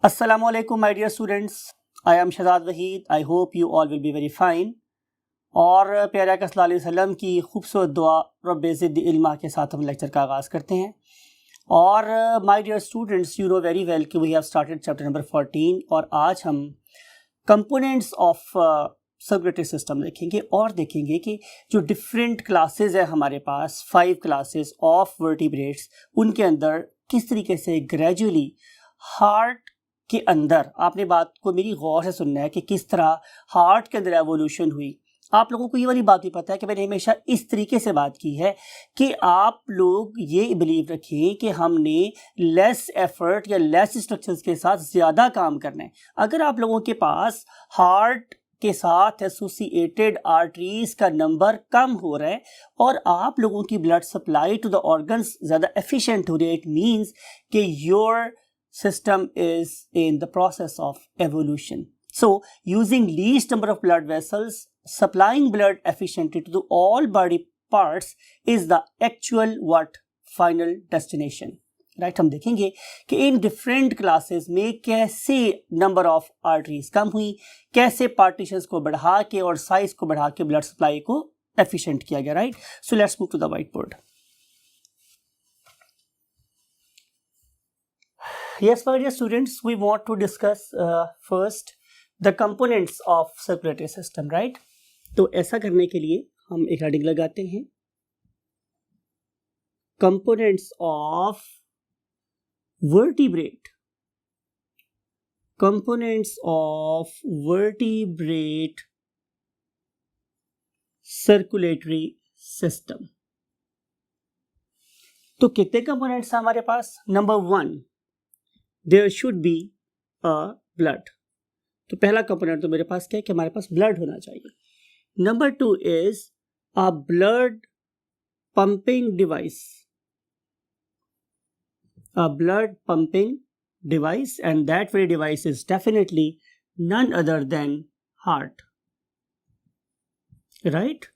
Assalamu alaikum my dear students. I am Shahzad Waheed. I hope you all will be very fine. और प्यारे आका सल्लल्लाहु अलैहि वसल्लम की खूबसूरत दुआ रब्बे ज़िदनी इल्मा के साथ हम लेक्चर का आगाज़ करते हैं। और my dear students, you know very well कि we have started chapter number 14 और आज हम कंपोनेंट्स ऑफ सर्कुलेटरी सिस्टम देखेंगे और देखेंगे कि जो डिफरेंट क्लासेस है हमारे पास 5 क्लासेस ऑफ वर्टिब्रेट्स, उनके अंदर किस तरीके से ग्रेजुअली हार्ट के अंदर, आपने बात को मेरी गौर से सुनना है कि किस तरह हार्ट के अंदर एवोल्यूशन हुई। आप लोगों को ये वाली बात भी पता है कि मैंने हमेशा इस तरीके से बात की है कि आप लोग ये बिलीव रखें कि हमने लेस एफर्ट या लेस इंस्ट्रक्शंस के साथ ज़्यादा काम करना है। अगर आप लोगों के पास हार्ट के साथ एसोसिएटेड आर्टरीज का नंबर कम हो रहा है और आप लोगों की blood supply to the organs ज़्यादा एफिशिएंट हो रही है, इट मीन्स कि your system is in the process of evolution. So using least number of blood vessels, supplying blood efficiently to all body parts is the actual what final destination. Right? हम देखेंगे कि इन different classes में कैसे number of arteries कम हुई, कैसे partitions को बढ़ा के और size को बढ़ा के blood supply को efficient किया गया. Right? So let's move to the whiteboard. Yes, my dear students, we want to discuss first the components of circulatory system, right? तो ऐसा करने के लिए हम एक हेडिंग लगाते हैं, components of vertebrate, components of vertebrate circulatory system. तो कितने components हैं हमारे पास? Number 1, there should be a blood. तो पहला कंपोनेंट तो मेरे पास क्या है कि हमारे पास ब्लड होना चाहिए. Number 2 is a blood pumping device. A blood pumping device, and that very device is definitely none other than heart. Right?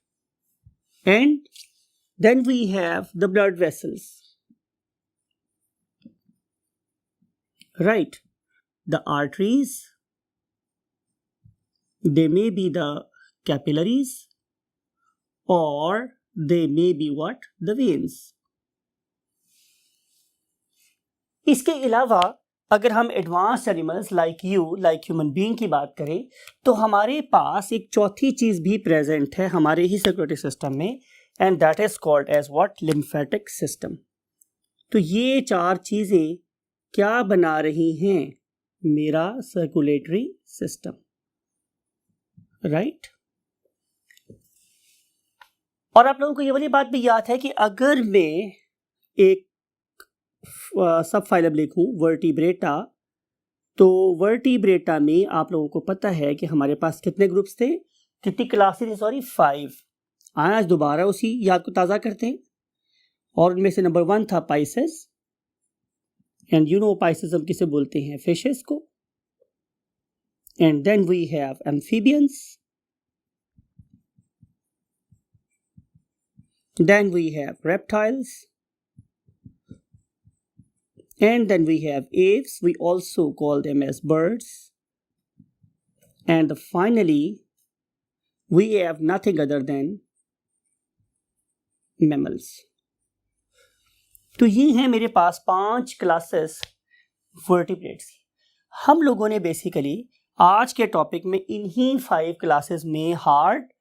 And then we have the blood vessels. Right, the arteries, they may be the capillaries or they may be what? The veins. इसके अलावा अगर हम advanced animals like you, like human being की बात करें तो हमारे पास एक चौथी चीज भी प्रेजेंट है हमारे ही सर्कुलेटरी सिस्टम में, and that is called as what? Lymphatic system. तो ये 4 चीजें क्या बना रही हैं? मेरा सर्कुलेटरी सिस्टम. राइट? और आप लोगों को ये वाली बात भी याद है कि अगर मैं एक सब फाइलम लिखूं वर्टिब्रेटा, तो वर्टिब्रेटा में आप लोगों को पता है कि हमारे पास कितने ग्रुप्स थे, कितनी क्लासेस थी? सॉरी, 5. आज दोबारा उसी याद को ताज़ा करते हैं. और उनमें से नंबर 1 था Pisces. And you know Pisces हम किसे बोलते हैं? Fishes को. And then we have amphibians. Then we have reptiles. And then we have aves. We also call them as birds. And finally, we have nothing other than mammals. तो ये हैं मेरे पास 5 classes vertebrates की. हम लोगों ने basically आज के टॉपिक में इन्हीं 5 क्लासेस में हार्ट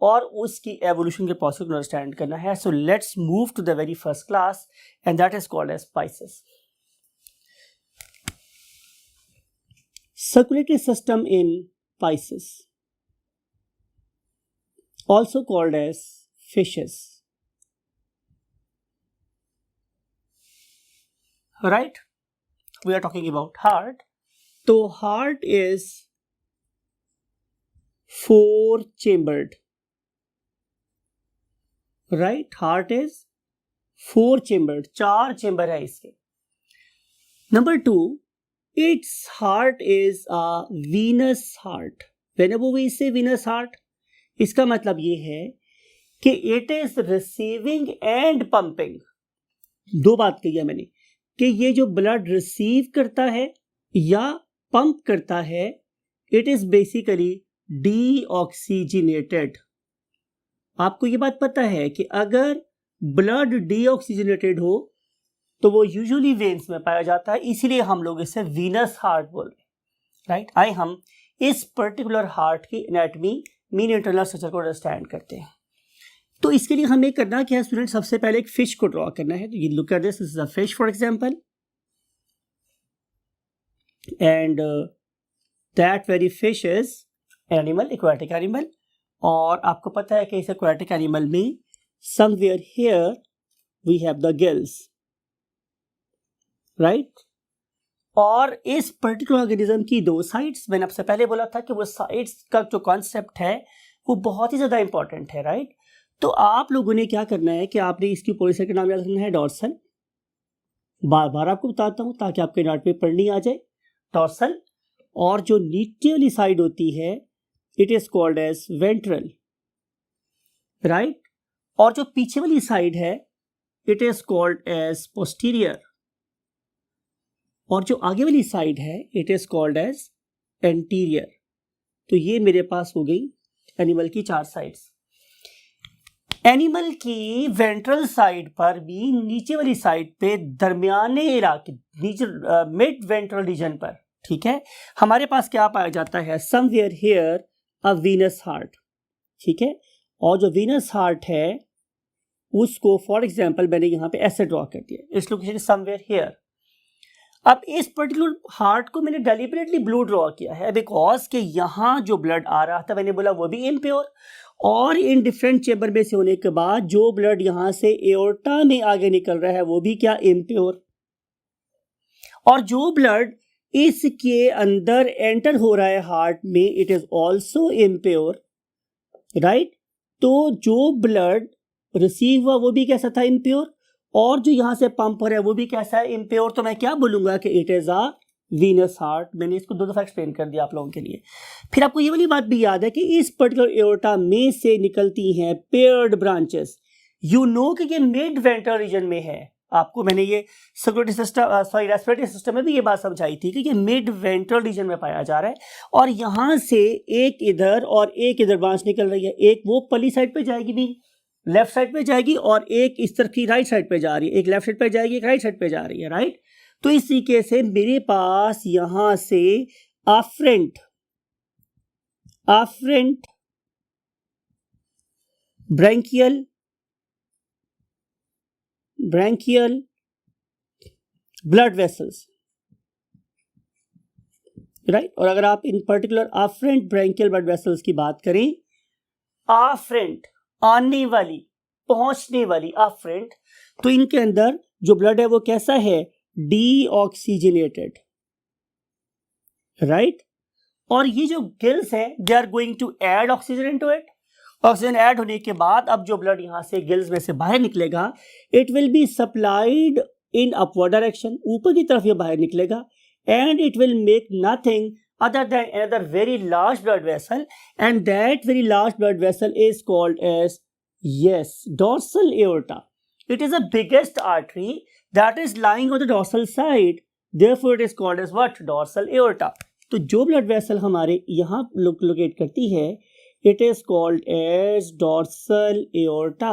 और उसकी एवोल्यूशन के प्रोसेस को अंडरस्टैंड करना है. So let's move to the very first class and that is called as Pisces. Circulatory system in Pisces, also called as fishes. Right? We are talking about heart. So heart is 4 chambered. Right? Heart is 4 chambered. 4 chamber है इसके. Number 2, its heart is a venous heart. Whenever we say venous heart, इसका मतलब ये है कि it is receiving and pumping. 2 बात कही है मैंने कि ये जो ब्लड रिसीव करता है या पंप करता है, इट इज बेसिकली डीऑक्सीजनेटेड। आपको ये बात पता है कि अगर ब्लड डीऑक्सीजनेटेड हो तो वो यूजुअली वेन्स में पाया जाता है, इसीलिए हम लोग इसे वीनस हार्ट बोल रहे हैं, राइट। आइए हम इस पर्टिकुलर हार्ट की एनाटॉमी, मीन इंटरनल स्ट्रक्चर को अंडरस्टैंड करते हैं। तो इसके लिए हमें करना क्या है स्टूडेंट, सबसे पहले एक फिश को ड्रॉ करना है। तो ये look at this is a fish for example, and that very fish is animal, aquatic animal. और आपको पता है कि इस एक्वाटिक एनिमल में somewhere here we have the gills, right. और इस पर्टिकुलर ऑर्गेनिज्म की दो साइड्स, मैंने आपसे पहले बोला था कि वो साइड्स का जो कॉन्सेप्ट है वो बहुत ही ज़्यादा इंपॉर्टेंट है, राइट। तो आप लोगों ने क्या करना है कि आपने इसकी पोजीशन का नाम याद रखना है डॉर्सल। बार बार आपको बताता हूँ ताकि आपके नोट पे पढ़नी आ जाए, डॉर्सल। और जो नीचे वाली साइड होती है it is called as ventral, right. और जो पीछे वाली साइड है it is called as posterior, और जो आगे वाली साइड है it is called as anterior. तो ये मेरे पास हो गई एनिमल की चार साइड्स। एनिमल की वेंट्रल साइड पर भी नीचे वाली साइड पे दरमियाने इलाके, नीचे मिड वेंट्रल रीजन पर, ठीक है, हमारे पास क्या पाया जाता है, somewhere here a venous heart, ठीक है। और जो वीनस हार्ट है उसको फॉर एग्जांपल मैंने यहाँ पे ऐसे ड्रॉ कर दिया, इस लोकेशन समवेयर हियर। अब इस पर्टिकुलर हार्ट को मैंने डेलिबरेटली ब्लू ड्रॉ किया है बिकॉज कि यहाँ जो ब्लड आ रहा था मैंने बोला वो भी इम्प्योर, और इन डिफरेंट चेंबर में से होने के बाद जो ब्लड यहाँ से एओर्टा में आगे निकल रहा है वो भी क्या, इम्प्योर। और जो ब्लड इसके अंदर एंटर हो रहा है हार्ट में it is also impure, right. तो जो ब्लड रिसीव हुआ वो भी कैसा था, इम्प्योर। और जो यहां से पंप हो रहा है वो भी कैसा है, इम्प्योर। तो मैं क्या बोलूंगा कि it is a venous heart. मैंने इसको दो दफा एक्सप्लेन कर दिया आप लोगों के लिए। फिर आपको ये वाली बात भी याद है कि इस पर्टिकुलर एओर्टा में से निकलती हैं पेयर्ड ब्रांचेस। यू नो कि ये मिड वेंट्रल रीजन में है। आपको मैंने ये circulatory system, sorry respiratory system में भी ये बात समझाई थी कि ये मिड वेंट्रल रीजन में पाया जा रहा है। और यहाँ से एक इधर और एक इधर ब्रांच निकल रही है, एक वो पली साइड पे जाएगी भी, लेफ्ट साइड पे जाएगी, और एक इस तरफ की राइट साइड पे जा रही है, एक लेफ्ट साइड पे जाएगी, एक राइट साइड पे जा रही है, राइट। तो इस तरीके से मेरे पास यहां से afferent branchial blood vessels, right. और अगर आप इन particular afferent branchial blood vessels की बात करें, अफ्रेंट आने वाली, पहुंचने वाली अफ्रेंट, तो इनके अंदर जो ब्लड है वो कैसा है, डीऑक्सीजनेटेड, राइट। और ये जो गिल्स है they are going to add oxygen into it. Oxygen add होने के बाद अब जो ब्लड यहां से गिल्स में से बाहर निकलेगा it will be supplied in upward direction, ऊपर की तरफ ये बाहर निकलेगा, and it will make nothing other than another very large blood vessel, and that very large blood vessel is called as, yes, dorsal aorta. It is the biggest artery that is lying on the dorsal side, therefore it is called as what, dorsal aorta. तो जो blood vessel हमारे यहाँ locate करती है it is called as dorsal aorta,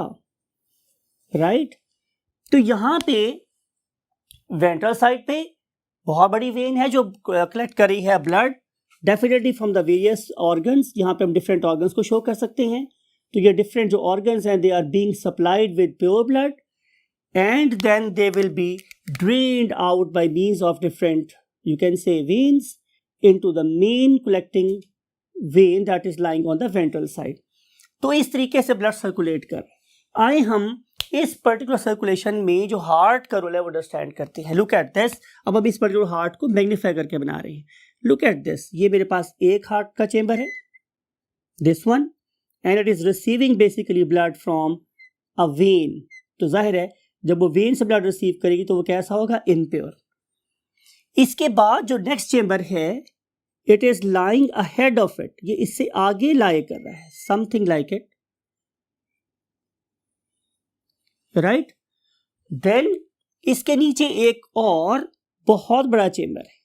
right? तो यहाँ पे ventral side पे बहुत बड़ी वेन है जो कलेक्ट कर रही है blood definitely from the various organs. यहाँ पे हम डिफरेंट ऑर्गन्स को शो कर सकते हैं। तो ये डिफरेंट जो ऑर्गन्स हैं they are being supplied with pure blood, and then they will be drained out by means of different, you can say, veins into the main collecting vein that is lying on the ventral side. तो इस तरीके से blood circulate कर आए हम इस particular circulation में जो हार्ट का रोल है वो अंडरस्टैंड करते हैं। Look at this. अब हम इस पर्टिकुलर हार्ट को मैग्नीफाई करके बना रहे हैं। लुक एट दिस, ये मेरे पास एक हार्ट का चेंबर है, this one, and it is receiving basically blood from a when. तो जाहिर है जब वो वेन से ब्लड रिसीव करेगी तो वो कैसा होगा, इम्प्योर। इसके बाद जो नेक्स्ट चेंबर है it is lying ahead of it, ये इससे आगे लाए कर रहा है, something like it, right. Then इसके नीचे एक और बहुत बड़ा चेंबर है,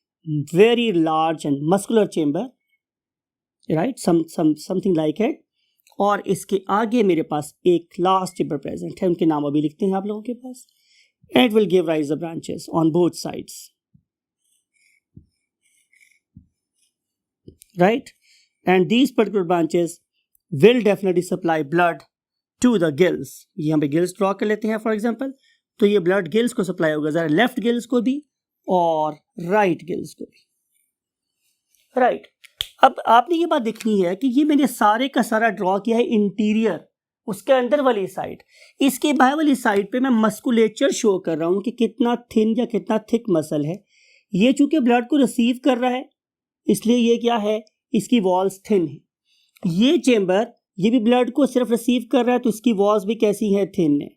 very large and muscular chamber, right, something like it. और इसके आगे मेरे पास एक लास्ट चेम्बर प्रेजेंट है, उनके नाम अभी लिखते हैं आप लोगों के पास. It will give rise to branches on both sides, right? And these particular branches will definitely supply blood to the gills. ये हम गिल्स ड्रॉ कर लेते हैं फॉर एग्जांपल. तो ये ब्लड गिल्स को सप्लाई होगा, जरा लेफ्ट गिल्स को भी और राइट गिल्स को भी, राइट. अब आपने ये बात देखनी है कि ये मैंने सारे का सारा ड्रॉ किया है इंटीरियर, उसके अंदर वाली साइड. इसके बाहर वाली साइड पे मैं मस्कुलेचर शो कर रहा हूं कि कितना थिन या कितना थिक मसल है. ये चूंकि ब्लड को रिसीव कर रहा है इसलिए ये क्या है, इसकी वॉल्स थिन है. ये चेम्बर ये भी ब्लड को सिर्फ रिसीव कर रहा है तो इसकी वॉल्स भी कैसी है, थिन है.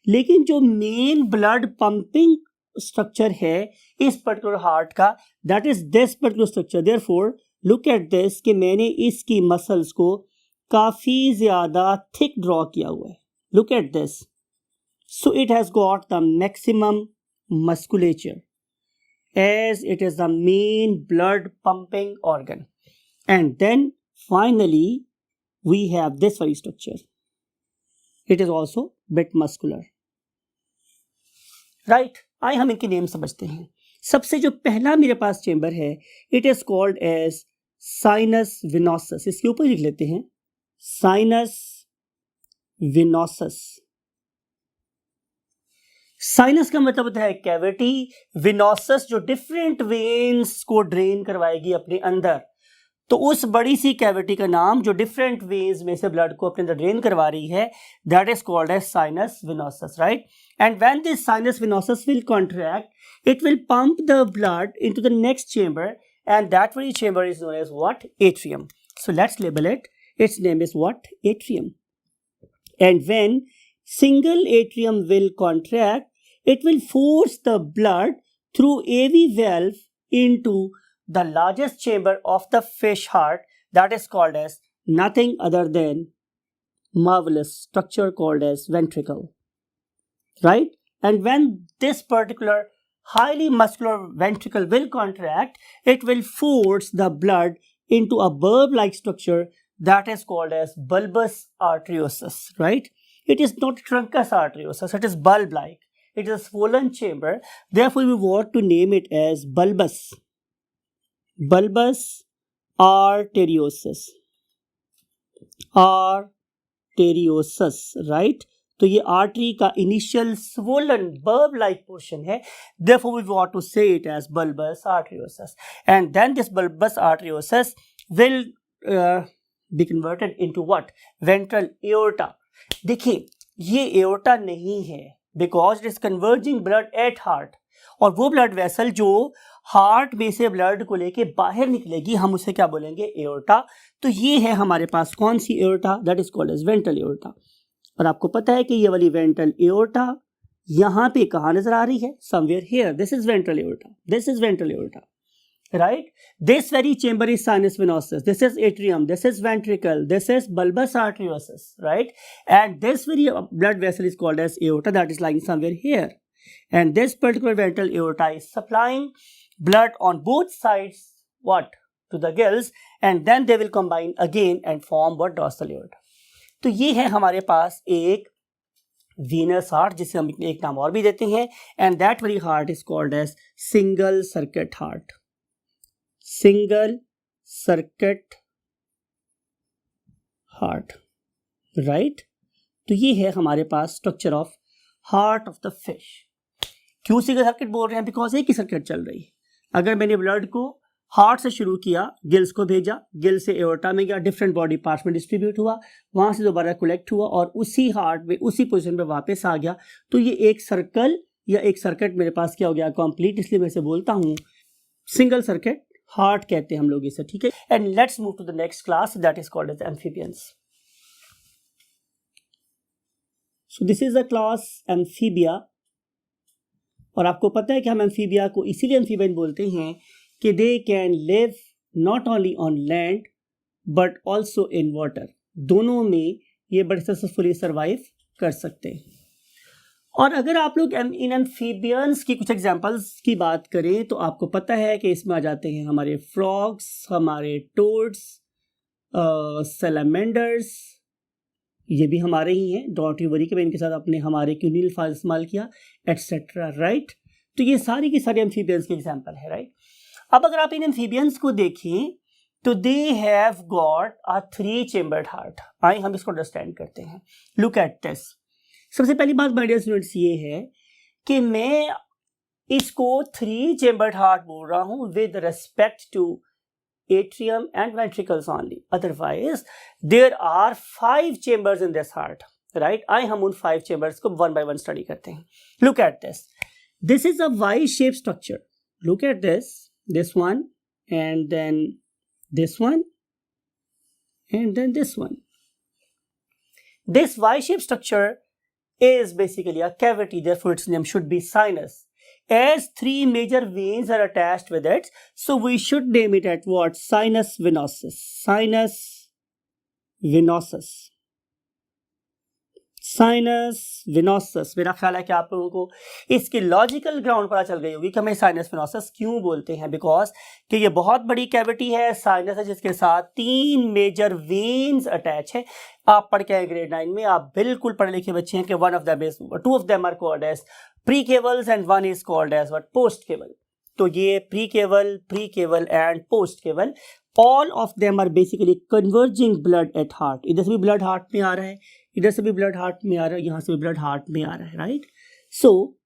लेकिन जो मेन ब्लड पंपिंग स्ट्रक्चर है इस पर्टिकुलर हार्ट का, that is this particular structure. Therefore look at this कि मैंने इसकी मसल्स को काफी ज्यादा थिक ड्रॉ किया हुआ है. Look at this. So it has got the maximum musculature as it is the main blood pumping organ. And then finally we have this very structure. It is also bit muscular, right? आइए हम इनके name समझते हैं. सबसे जो पहला मेरे पास chamber है it is called as sinus venosus. इसके ऊपर लिख लेते हैं sinus venosus. साइनस का मतलब होता है कैविटी, विनोसस जो डिफरेंट वेन्स को ड्रेन करवाएगी अपने अंदर. तो उस बड़ी सी कैविटी का नाम जो डिफरेंट वेज में से ब्लड को अपने अंदर ड्रेन करवा रही है, that is called as sinus venosus, right. And when this sinus venosus will contract it will pump the blood into the next chamber and that very chamber is known as what, atrium. So let's label it. Its name is what, atrium. And when single atrium will contract it will force the blood through AV valve into the largest chamber of the fish heart, that is called as nothing other than marvelous structure called as ventricle, right? And when this particular highly muscular ventricle will contract, it will force the blood into a bulb-like structure that is called as bulbous arteriosus, right? It is not truncus arteriosus, it is bulb-like. It is a swollen chamber, therefore we want to name it as bulbous arteriosus, right? तो ये artery का initial swollen bulb like portion है, therefore we want to say it as bulbous arteriosus. And then this bulbous arteriosus will be converted into what, ventral aorta. देखिए ये aorta नहीं है because it is converging blood at heart, और वो blood vessel जो heart में से blood को लेके बाहर निकलेगी हम उसे क्या बोलेंगे, एओर्टा. तो ये है हमारे पास कौन सी aorta, that is called as ventral aorta. और आपको पता है कि ये वाली वेंट्रल एओर्टा यहाँ पे कहाँ नजर आ रही है, somewhere here. This is ventral aorta, this is ventral aorta, right? This very chamber is sinus venosus, this is atrium, this is ventricle, this is bulbous arteriosus, right? And this very blood vessel is called as aorta, that is lying somewhere here. And this particular ventral aorta is supplying blood on both sides, what, to the gills, and then they will combine again and form what, dorsal aorta. तो ये है हमारे पास एक venous heart जिसे हम एक नाम और भी देते हैं, and that very heart is called as single circuit heart. Single circuit heart, right? तो ये है हमारे पास structure of heart of the fish. क्यों सिंगल सर्किट बोल रहे हैं, बिकॉज एक ही सर्किट चल रही है. अगर मैंने ब्लड को हार्ट से शुरू किया, गिल्स को भेजा, गिल से एओर्टा में गया, डिफरेंट बॉडी पार्ट्स में डिस्ट्रीब्यूट हुआ, वहां से दोबारा कलेक्ट हुआ और उसी हार्ट में उसी पोजीशन पे वापस आ गया, तो ये एक सर्कल या एक सर्किट मेरे पास क्या हो गया, कंप्लीट. इसलिए मैं इसे बोलता हूँ सिंगल सर्किट हार्ट कहते हैं हम लोग इसे, ठीक है. And let's move to the next class, that is called as amphibians. So this is the class amphibia. और आपको पता है कि हम एम्फीबिया को इसीलिए एम्फीबियन बोलते हैं कि they can live not only on land but also in water. दोनों में ये बड़े सक्सेसफुली सर्वाइव कर सकते हैं. और अगर आप लोग इन एम्फीबियंस की कुछ एग्जांपल्स की बात करें तो आपको पता है कि इसमें आ जाते हैं हमारे फ्रॉग्स, हमारे टोड्स, सैलामेंडर्स, ये भी हमारे ही हैं, डोंट यू वरी कि मैं इनके साथ अपने हमारे क्यों नहीं अल्फाज इस्तेमाल किया, एटसेट्रा, राइट। तो ये सारी की सारी एम्फीबियंस की एग्जांपल है, राइट। अब अगर आप इन एम्फीबियंस को देखें तो they have got a 3 chambered heart. आइए हम इसको अंडरस्टैंड करते हैं। Look at this. सबसे पहली बात माय डियर स्टूडेंट्स ये है कि मैं इसको 3 चेम्बर्ड हार्ट बोल रहा हूं with respect to atrium and ventricles only, otherwise there are 5 chambers in this heart, right। आइए हम उन 5 chambers को one by one study करते हैं। Look at this, this is a Y-shaped structure, look at this one and then this one and then this one. This Y-shaped structure is basically a cavity, therefore its name should be sinus. As 3 major veins are attached with it, so we should name it at what? Sinus venosus. Sinus venosus. Sinus venosus. मेरा ख्याल है कि आप लोगों को इसकी logical ground पता चल गई होगी कि हमें साइनस वेनोसस क्यों बोलते हैं। बिकॉज कि ये बहुत बड़ी कैविटी है, साइनस है, जिसके साथ 3 मेजर वेन्स अटैच है। आप पढ़ के आए ग्रेड 9 में, आप बिल्कुल पढ़े लिखे बच्चे हैं कि one of them is, 2 of them are called as precavals and 1 is called as what? Postcaval. तो ये precaval and postcaval, all of them are basically converging blood at heart. इधर से भी ब्लड हार्ट में आ रहा है, इधर से भी ब्लड हार्ट में आ रहा है, यहाँ से भी ब्लड हार्ट में आ रहा है, right. So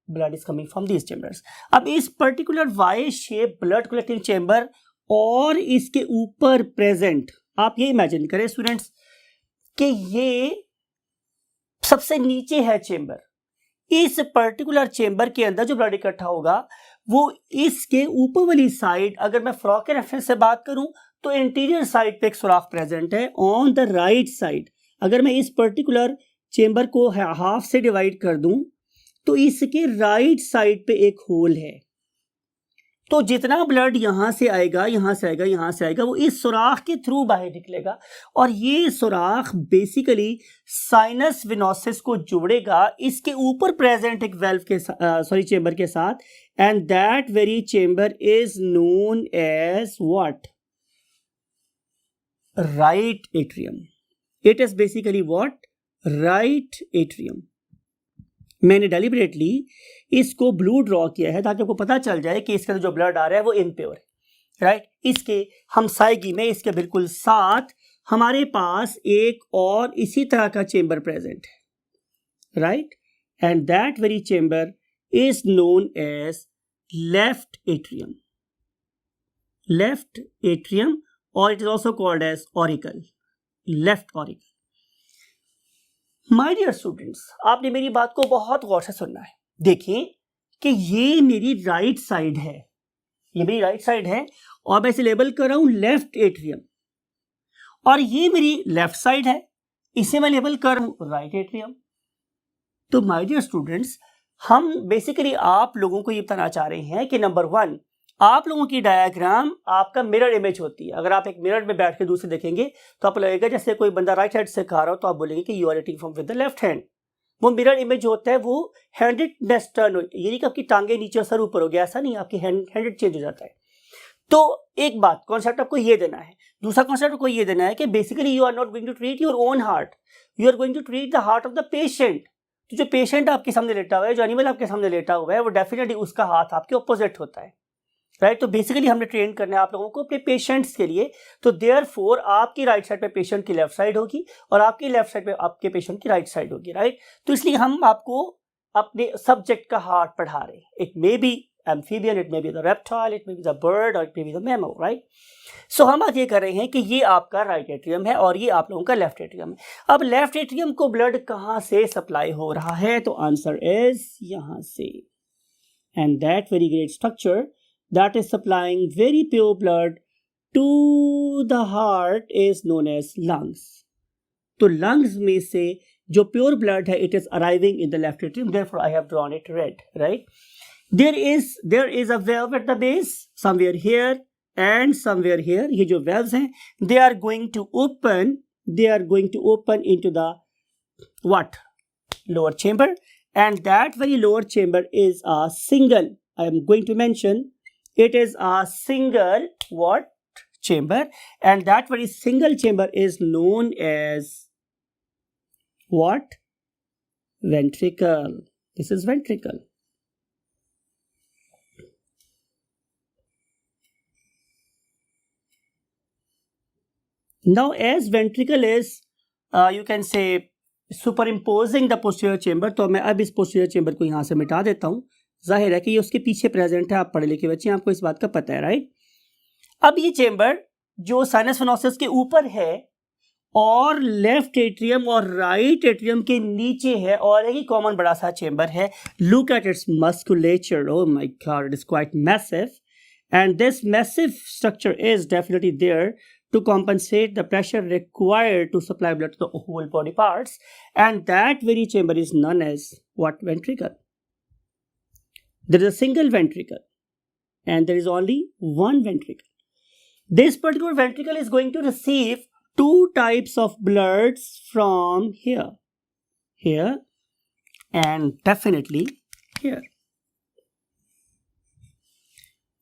blood is coming from these chambers. अब इस particular Y shape blood collecting chamber और इसके ऊपर प्रेजेंट, आप ये इमेजिन करें स्टूडेंट्स कि ये सबसे नीचे है चेम्बर। इस पर्टिकुलर चेम्बर के अंदर जो ब्लड इकट्ठा होगा वो इसके ऊपर वाली साइड, अगर मैं फ्रॉग के रेफरेंस से बात करूं तो इंटीरियर साइड पे एक सुराख प्रेजेंट है ऑन द राइट साइड। अगर मैं इस पर्टिकुलर चेम्बर को हाफ से डिवाइड कर दूं तो इसके राइट साइड पे एक होल है। तो जितना ब्लड यहां से आएगा, यहां से आएगा, यहां से आएगा, वो इस सुराख के थ्रू बाहर निकलेगा और ये सुराख बेसिकली साइनस वेनोसिस को जोड़ेगा इसके ऊपर प्रेजेंट एक वेल्व के चेम्बर के साथ, and that very chamber is known as what? Right atrium. It is basically what? Right atrium. मैंने डेलिबरेटली इसको ब्लू ड्रॉ किया है ताकि आपको पता चल जाए कि इसके जो ब्लड आ रहा है वो इम्प्योर है, राइट। इसके हमसायगी में इसके बिल्कुल साथ हमारे पास एक और इसी तरह का चेम्बर प्रेजेंट है, right, and that very chamber is known as left atrium. Left atrium, और it is also called as auricle, left auricle. My dear students, आपने मेरी बात को बहुत गौर से सुनना है। देखिए कि ये मेरी राइट साइड है, ये मेरी राइट साइड है और मैं इसे लेबल कर रहा हूं लेफ्ट एट्रियम, और ये मेरी लेफ्ट साइड है, इसे मैं लेबल कर रहा हूं राइट एट्रियम। तो माय डियर स्टूडेंट्स, हम बेसिकली आप लोगों को ये बताना चाह रहे हैं कि नंबर 1, आप लोगों की डायग्राम आपका मिरर इमेज होती है। अगर आप एक मिरर में बैठ के दूसरे देखेंगे तो आपको लगेगा जैसे कोई बंदा राइट हैंड से खा रहा हो तो आप बोलेंगे कि you are eating from with the left hand. वो मिरर इमेज होता है, वो हैंडेडनेस टर्न हो, ये नहीं कि आपकी टांगे नीचे सर ऊपर हो गया, ऐसा नहीं, आपकी हैंडेड चेंज हो जाता है। तो एक बात कॉन्सेप्ट आपको ये देना है। दूसरा कॉन्सेप्ट आपको ये देना है कि basically you are not going to treat your own heart, you are going to treat the heart of the patient. तो जो पेशेंट आपके सामने लेटा हुआ है, जो एनिमल आपके सामने लेटा हुआ है, वो डेफिनेटली उसका हाथ आपके ऑपोजिट होता है, राइट। तो बेसिकली हमने ट्रेन करना है आप लोगों को अपने पेशेंट्स के लिए। तो देयरफॉर आपकी राइट साइड पे पेशेंट की लेफ्ट साइड होगी और आपकी लेफ्ट साइड पे आपके पेशेंट की राइट साइड होगी, राइट। तो इसलिए हम आपको अपने सब्जेक्ट का हार्ट पढ़ा रहे हैं। It may be amphibian, it may be the reptile, it may be the bird, और it may be the mammal, right. So हम बात ये कर रहे हैं कि ये आपका राइट एट्रियम है और ये आप लोगों का लेफ्ट एट्रियम है। अब लेफ्ट एट्रियम को ब्लड कहाँ से सप्लाई हो रहा है? तो आंसर इज यहां से, and that very great structure that is supplying very pure blood to the heart is known as lungs. तो lungs में से जो pure blood है, it is arriving in the left atrium, therefore I have drawn it red, right? There is a valve at the base, somewhere here and somewhere here. ये जो valves हैं, they are going to open into the what? Lower chamber, and that very lower chamber is a single, I am going to mention, it is a single what chamber, and that very single chamber is known as what? Ventricle. This is ventricle. Now as ventricle is you can say superimposing the posterior chamber, तो मैं अब इस posterior chamber को यहाँ से मिटा देता हूँ। जाहिर है कि ये उसके पीछे प्रेजेंट है, आप पढ़े लिखे बच्चे आपको इस बात का पता है, राइट। अब ये चेंबर जो साइनस वेनोसस के ऊपर है और लेफ्ट एट्रियम और राइट एट्रियम के नीचे है, और एक ही कॉमन बड़ा सा चेंबर है। Look at its musculature, oh my god, it is quite massive, and this massive structure is definitely there to compensate the pressure required to supply blood to the whole body parts, and that very chamber is known as what? Ventricle. There is a single ventricle and there is only one ventricle. This particular ventricle is going to receive two types of bloods from here and definitely here.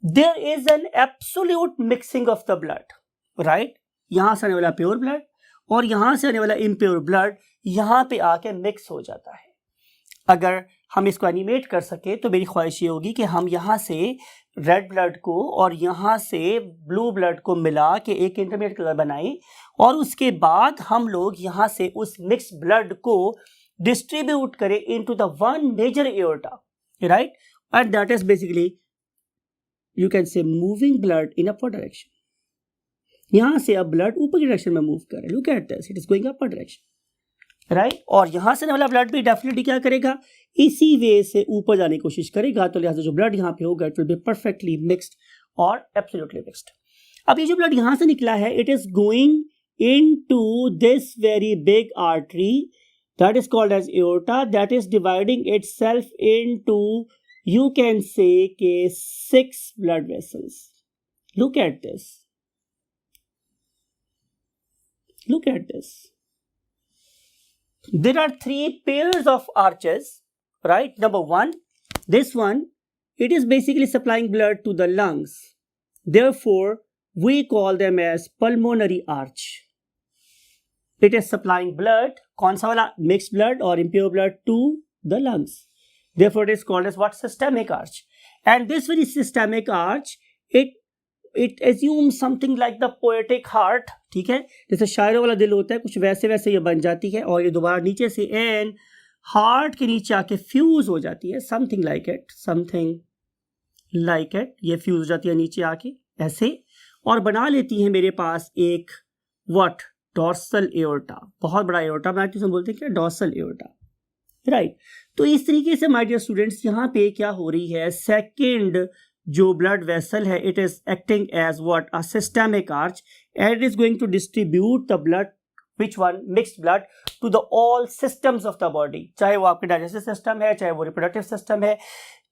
There is an absolute mixing of the blood, right. यहां से आने वाला pure blood और यहां से आने वाला impure blood यहां पे आके मिक्स हो जाता है। अगर हम इसको एनिमेट कर सके तो मेरी ख्वाहिश ये होगी कि हम यहां से रेड ब्लड को और यहां से ब्लू ब्लड को मिला के एक इंटरमीडिएट कलर बनाए, और उसके बाद हम लोग यहां से उस मिक्स ब्लड को डिस्ट्रीब्यूट करें into the one major aorta, right, and that is basically you can say moving blood in upper direction. यहां से अब ब्लड ऊपर की डायरेक्शन में मूव कर रहा है, look at this, it is going upper direction, right. और यहां से वाला ब्लड भी डेफिनेटली क्या करेगा, इसी वे से ऊपर जाने की कोशिश करेगा, तो लिहाजा जो ब्लड यहाँ पे होगा it will be perfectly mixed और एब्सोल्युटली मिक्स्ड। अब ये जो ब्लड यहां से निकला है, it is going into this very big artery that is called as aorta, that is dividing itself into you can say के 6 blood vessels. Look at this, look at this. There are 3 pairs of arches, right? Number 1, this one, it is basically supplying blood to the lungs. Therefore, we call them as pulmonary arch. It is supplying blood, कौन सा वाला? Mixed blood or impure blood to the lungs. Therefore, it is called as what? Systemic arch. And this very systemic arch, it assumes something like the poetic heart, ठीक है, जैसे शायरों वाला दिल होता है, कुछ वैसे वैसे ये बन जाती है, और ये दोबारा नीचे से एन हार्ट के नीचे आके फ्यूज हो जाती है, समथिंग लाइक इट, ये फ्यूज हो जाती है नीचे आके ऐसे, और बना लेती है मेरे पास एक व्हाट? डॉर्सल एओर्टा, बहुत बड़ा एओर्टा बनाती है, बोलते हैं क्या? Dorsal aorta, right. तो इस तरीके से माय डियर स्टूडेंट्स यहाँ पे क्या हो रही है, सेकेंड जो ब्लड वेसल है, it is acting as what? A systemic arch, and it is going to distribute the blood, which one? Mixed blood to the all systems of the body, चाहे वो आपके digestive system है, चाहे वो reproductive system है,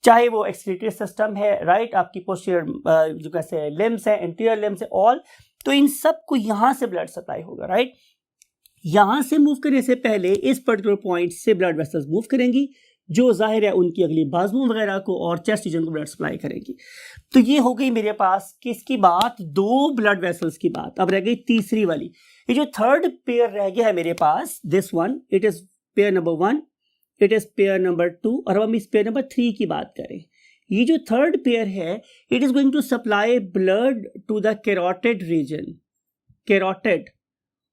चाहे वो excretory system है, right, आपकी posterior जो कैसे limbs है, anterior limbs है, all, तो इन सब को यहाँ से blood supply होगा, right। यहाँ से मूव करने से पहले इस पर्टिकुलर पॉइंट से ब्लड वेसल्स मूव करेंगी, जो जाहिर है उनकी अगली बाजुओं वगैरह को और चेस्ट रीजन को ब्लड सप्लाई करेगी। तो ये हो गई मेरे पास किसकी बात? 2 ब्लड वेसल्स की बात। अब रह गई तीसरी वाली, ये जो थर्ड पेयर रह गया है मेरे पास, this one, it is pair number 1, it is pair number 2, और अब हम इस पेयर नंबर 3 की बात करें। ये जो थर्ड पेयर है, it is going to supply blood to the carotid region, carotid,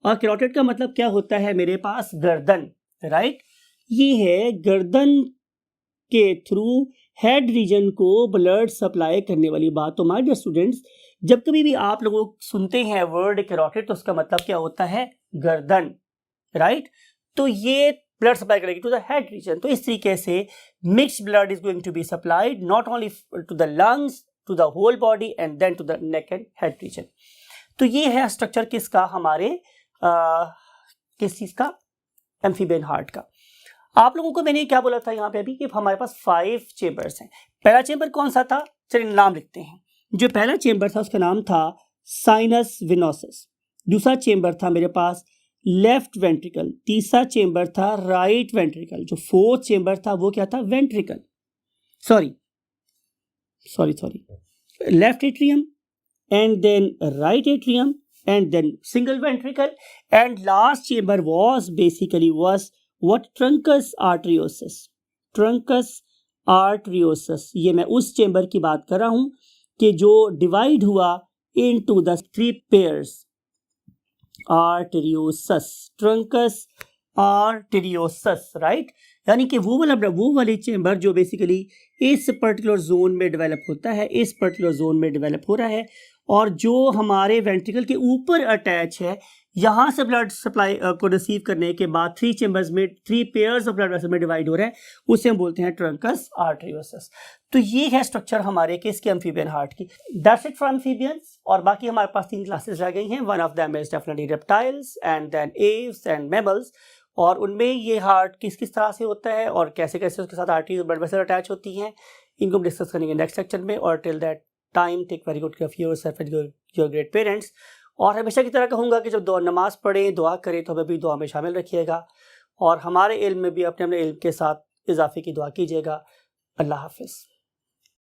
और कैरोटिड का मतलब क्या होता है मेरे पास? गर्दन, राइट। ये है गर्दन के थ्रू हेड रीजन को ब्लड सप्लाई करने वाली बात। तो माय डियर स्टूडेंट्स, जब कभी भी आप लोग सुनते हैं वर्ड कैरोटिड, तो उसका मतलब क्या होता है? गर्दन, राइट। तो ये ब्लड सप्लाई करेगी टू द हेड रीजन। तो इस तरीके से mixed blood is going to be supplied not only to the lungs, to the whole body and then to the neck and head region. तो ये है स्ट्रक्चर किसका? हमारे किस चीज का? एम्फीबियन हार्ट का। आप लोगों को मैंने क्या बोला था यहाँ पे अभी कि हमारे पास 5 चेंबर्स हैं। पहला चेंबर कौन सा था? चलिए नाम लिखते हैं। जो पहला चेंबर था उसका नाम था साइनस वेनोसस। दूसरा चेंबर था मेरे पास लेफ्ट वेंट्रिकल, तीसरा चेंबर था राइट वेंट्रिकल, जो फोर्थ चेंबर था वो क्या था, ventricle, sorry left atrium and then right atrium and then single ventricle, and last chamber was what, truncus arteriosus. ये मैं उस चेंबर की बात कर रहा हूं कि जो डिवाइड हुआ into the 3 pairs, arteriosus, truncus arteriosus, right, यानी कि वो वाली चेंबर जो बेसिकली इस पर्टिकुलर जोन में डेवलप होता है, इस पर्टिकुलर जोन में डेवलप हो रहा है, और जो हमारे वेंट्रिकल के ऊपर अटैच है, यहाँ से ब्लड सप्लाई को रिसीव करने के बाद 3 चेंबर्स में 3 पेयर्स ऑफ ब्लड वेसल में डिवाइड हो रहा है, उसे हम बोलते हैं ट्रंकस आर्टरियोसस। तो ये है स्ट्रक्चर हमारे किसके, एम्फीबियन हार्ट की। That's it for amphibians. और बाकी हमारे पास 3 क्लासेस रह गई हैं। One of them is definitely reptiles and then aves and mammals, और उनमें ये हार्ट किस तरह से होता है और कैसे कैसे उसके साथ आर्टरीज और ब्लड वेसल अटैच होती हैं, इनको हम डिस्कस करेंगे नेक्स्ट लेक्चर में। और till that time, take very good care of yourself and your great parents. और हमेशा की तरह कहूँगा कि जब नमाज पढ़ें, दुआ करें, तो हमें भी दुआ में शामिल रखिएगा, और हमारे इल्म में भी अपने इल्म के साथ इजाफे की दुआ कीजिएगा। अल्लाह हाफिज़।